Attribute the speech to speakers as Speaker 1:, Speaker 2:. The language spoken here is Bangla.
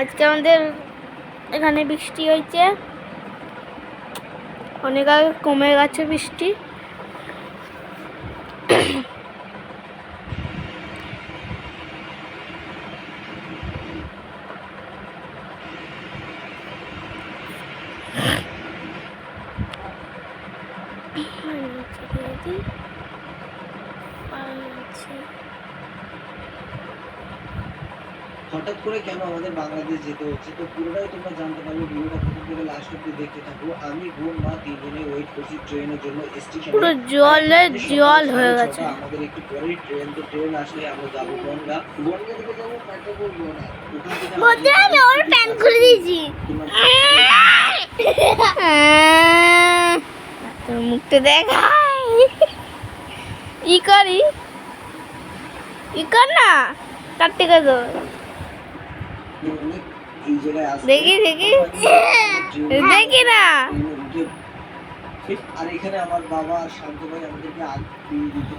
Speaker 1: আজকে আমাদের এখানে বৃষ্টি হয়েছে, অনেক আগে কমে গেছে বৃষ্টি।
Speaker 2: হঠাৎ করে কেন আমাদের বাংলাদেশ যেতে হচ্ছে, তো পুরোটাই তোমরা জানতে পারবে ভিডিওটা প্রথম থেকে লাস্ট অব্দি দেখতে থাকো। আমি বোন মা তিনজনে ওয়েট করছি ট্রেনের জন্য স্টেশনে।
Speaker 1: পুরো জলে জল হয়ে গেছে।
Speaker 2: আমাদের একটু পরেই ট্রেন, তো ট্রেন আসলে আমরা যাবো বনগা থেকে যাবো পেট্রোল বনা। ওখান থেকে
Speaker 1: আমি ওর প্যান্ট খুলে দিয়েছি। তোর মুখটা দেখাই, ই করি ই কর না, কাটতে গেল
Speaker 2: এই জায়গায় আসবে।
Speaker 1: দেখি দেখি দেখি না।
Speaker 2: আর এখানে আমার বাবা আর শান্ত ভাই আমাদেরকে আগ দিয়ে দিত।